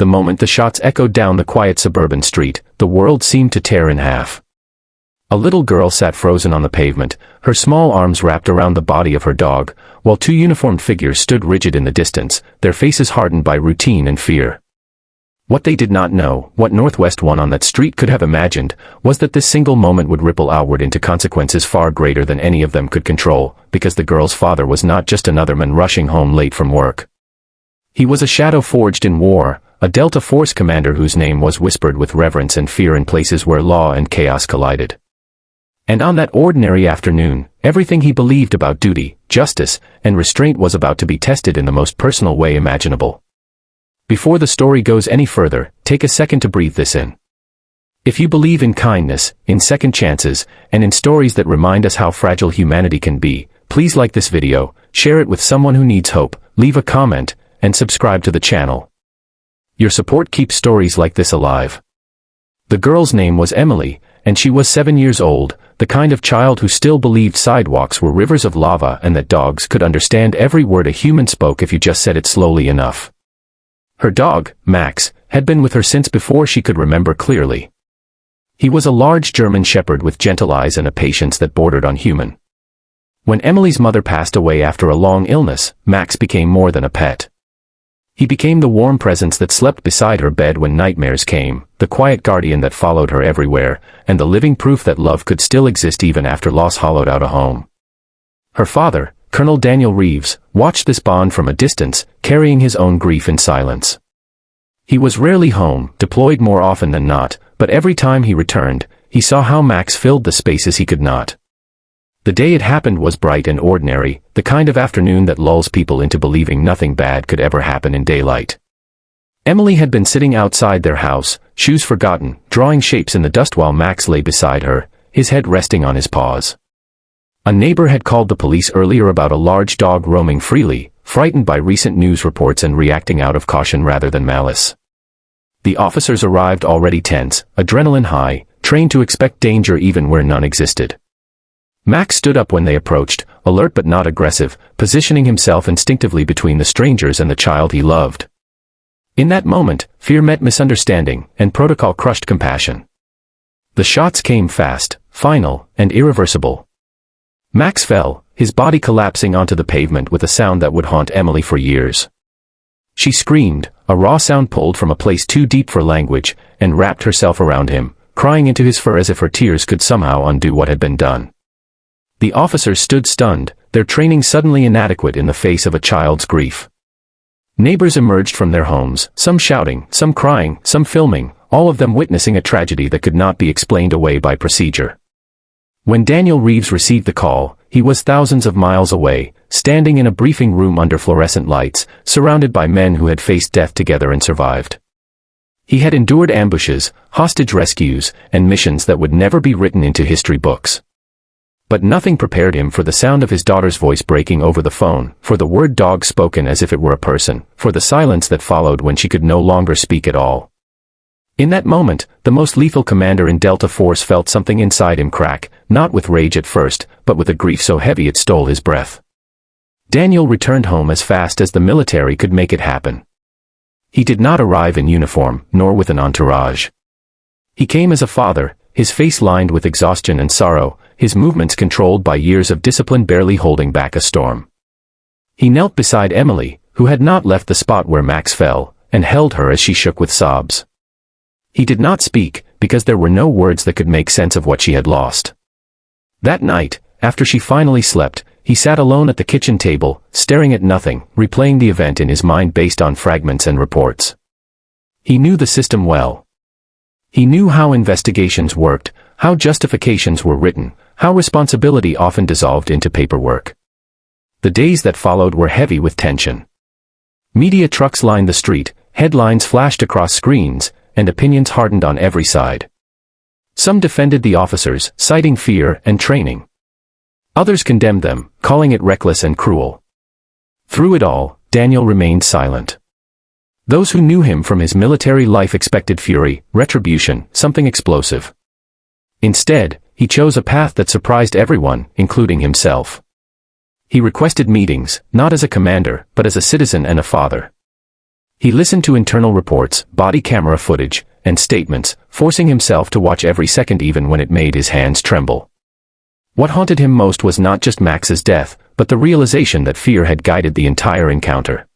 the moment the shots echoed down the quiet suburban street, the world seemed to tear in half. A little girl sat frozen on the pavement, her small arms wrapped around the body of her dog, while two uniformed figures stood rigid in the distance, their faces hardened by routine and fear. What they did not know, what Northwest One on that street could have imagined, was that this single moment would ripple outward into consequences far greater than any of them could control, because the girl's father was not just another man rushing home late from work. He was a shadow forged in war, a Delta Force commander whose name was whispered with reverence and fear in places where law and chaos collided. And on that ordinary afternoon, everything he believed about duty, justice, and restraint was about to be tested in the most personal way imaginable. Before the story goes any further, take a second to breathe this in. If you believe in kindness, in second chances, and in stories that remind us how fragile humanity can be, please like this video, share it with someone who needs hope, leave a comment, and subscribe to the channel. Your support keeps stories like this alive. The girl's name was Emily, and she was 7 years old, the kind of child who still believed sidewalks were rivers of lava and that dogs could understand every word a human spoke if you just said it slowly enough. Her dog, Max, had been with her since before she could remember clearly. He was a large German shepherd with gentle eyes and a patience that bordered on human. When Emily's mother passed away after a long illness, Max became more than a pet. He became the warm presence that slept beside her bed when nightmares came, the quiet guardian that followed her everywhere, and the living proof that love could still exist even after loss hollowed out a home. Her father, Colonel Daniel Reeves, watched this bond from a distance, carrying his own grief in silence. He was rarely home, deployed more often than not, but every time he returned, he saw how Max filled the spaces he could not. The day it happened was bright and ordinary, the kind of afternoon that lulls people into believing nothing bad could ever happen in daylight. Emily had been sitting outside their house, shoes forgotten, drawing shapes in the dust while Max lay beside her, his head resting on his paws. A neighbor had called the police earlier about a large dog roaming freely, frightened by recent news reports and reacting out of caution rather than malice. The officers arrived already tense, adrenaline high, trained to expect danger even where none existed. Max stood up when they approached, alert but not aggressive, positioning himself instinctively between the strangers and the child he loved. In that moment, fear met misunderstanding, and protocol crushed compassion. The shots came fast, final, and irreversible. Max fell, his body collapsing onto the pavement with a sound that would haunt Emily for years. She screamed, a raw sound pulled from a place too deep for language, and wrapped herself around him, crying into his fur as if her tears could somehow undo what had been done. The officers stood stunned, their training suddenly inadequate in the face of a child's grief. Neighbors emerged from their homes, some shouting, some crying, some filming, all of them witnessing a tragedy that could not be explained away by procedure. When Daniel Reeves received the call, he was thousands of miles away, standing in a briefing room under fluorescent lights, surrounded by men who had faced death together and survived. He had endured ambushes, hostage rescues, and missions that would never be written into history books. But nothing prepared him for the sound of his daughter's voice breaking over the phone, for the word dog spoken as if it were a person, for the silence that followed when she could no longer speak at all. In that moment, the most lethal commander in Delta Force felt something inside him crack, not with rage at first, but with a grief so heavy it stole his breath. Daniel returned home as fast as the military could make it happen. He did not arrive in uniform, nor with an entourage. He came as a father, his face lined with exhaustion and sorrow, his movements controlled by years of discipline barely holding back a storm. He knelt beside Emily, who had not left the spot where Max fell, and held her as she shook with sobs. He did not speak, because there were no words that could make sense of what she had lost. That night, after she finally slept, he sat alone at the kitchen table, staring at nothing, replaying the event in his mind based on fragments and reports. He knew the system well. He knew how investigations worked, how justifications were written, how responsibility often dissolved into paperwork. The days that followed were heavy with tension. Media trucks lined the street, headlines flashed across screens, and opinions hardened on every side. Some defended the officers, citing fear and training. Others condemned them, calling it reckless and cruel. Through it all, Daniel remained silent. Those who knew him from his military life expected fury, retribution, something explosive. Instead, he chose a path that surprised everyone, including himself. He requested meetings, not as a commander, but as a citizen and a father. He listened to internal reports, body camera footage, and statements, forcing himself to watch every second even when it made his hands tremble. What haunted him most was not just Max's death, but the realization that fear had guided the entire encounter.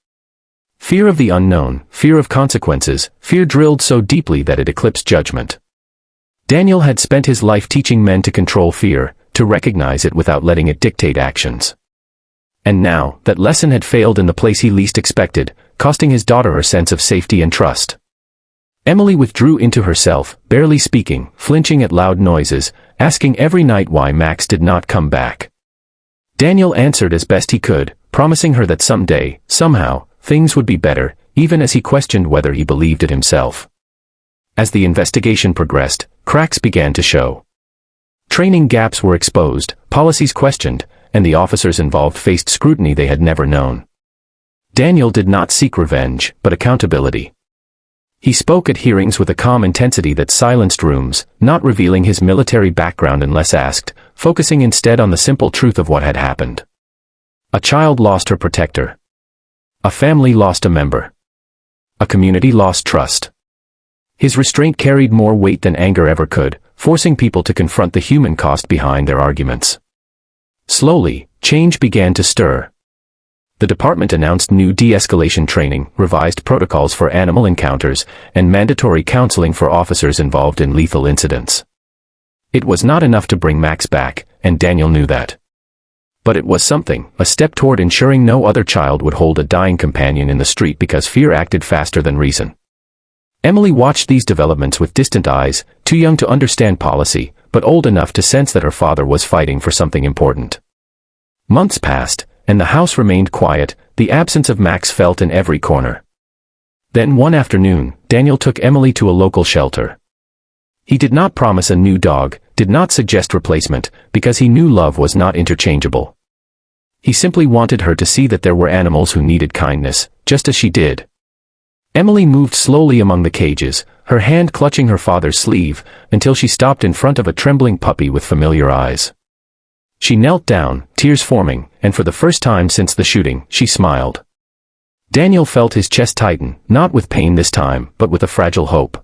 Fear of the unknown, fear of consequences, fear drilled so deeply that it eclipsed judgment. Daniel had spent his life teaching men to control fear, to recognize it without letting it dictate actions. And now, that lesson had failed in the place he least expected, costing his daughter a sense of safety and trust. Emily withdrew into herself, barely speaking, flinching at loud noises, asking every night why Max did not come back. Daniel answered as best he could, promising her that someday, somehow, things would be better, even as he questioned whether he believed it himself. As the investigation progressed, cracks began to show. Training gaps were exposed, policies questioned, and the officers involved faced scrutiny they had never known. Daniel did not seek revenge, but accountability. He spoke at hearings with a calm intensity that silenced rooms, not revealing his military background unless asked, focusing instead on the simple truth of what had happened. A child lost her protector. A family lost a member. A community lost trust. His restraint carried more weight than anger ever could, forcing people to confront the human cost behind their arguments. Slowly, change began to stir. The department announced new de-escalation training, revised protocols for animal encounters, and mandatory counseling for officers involved in lethal incidents. It was not enough to bring Max back, and Daniel knew that. But it was something, a step toward ensuring no other child would hold a dying companion in the street because fear acted faster than reason. Emily watched these developments with distant eyes, too young to understand policy, but old enough to sense that her father was fighting for something important. Months passed, and the house remained quiet, the absence of Max felt in every corner. Then one afternoon, Daniel took Emily to a local shelter. He did not promise a new dog, did not suggest replacement, because he knew love was not interchangeable. He simply wanted her to see that there were animals who needed kindness, just as she did. Emily moved slowly among the cages, her hand clutching her father's sleeve, until she stopped in front of a trembling puppy with familiar eyes. She knelt down, tears forming, and for the first time since the shooting, she smiled. Daniel felt his chest tighten, not with pain this time, but with a fragile hope.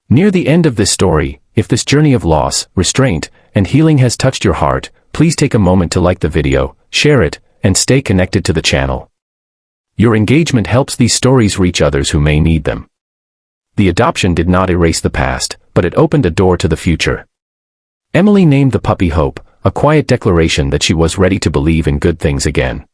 Near the end of this story, if this journey of loss, restraint, and healing has touched your heart, please take a moment to like the video, share it, and stay connected to the channel. Your engagement helps these stories reach others who may need them. The adoption did not erase the past, but it opened a door to the future. Emily named the puppy Hope, a quiet declaration that she was ready to believe in good things again.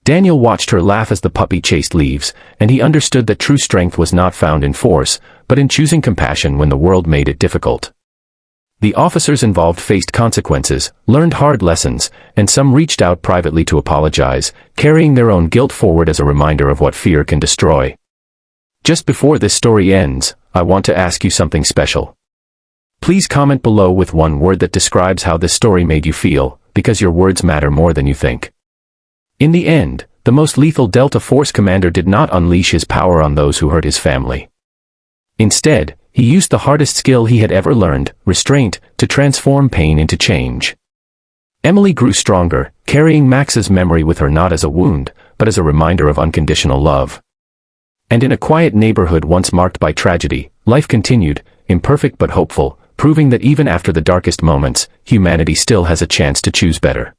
Daniel watched her laugh as the puppy chased leaves, and he understood that true strength was not found in force, but in choosing compassion when the world made it difficult. The officers involved faced consequences, learned hard lessons, and some reached out privately to apologize, carrying their own guilt forward as a reminder of what fear can destroy. Just before this story ends, I want to ask you something special. Please comment below with one word that describes how this story made you feel, because your words matter more than you think. In the end, the most lethal Delta Force commander did not unleash his power on those who hurt his family. Instead, he used the hardest skill he had ever learned, restraint, to transform pain into change. Emily grew stronger, carrying Max's memory with her not as a wound, but as a reminder of unconditional love. And in a quiet neighborhood once marked by tragedy, life continued, imperfect but hopeful, proving that even after the darkest moments, humanity still has a chance to choose better.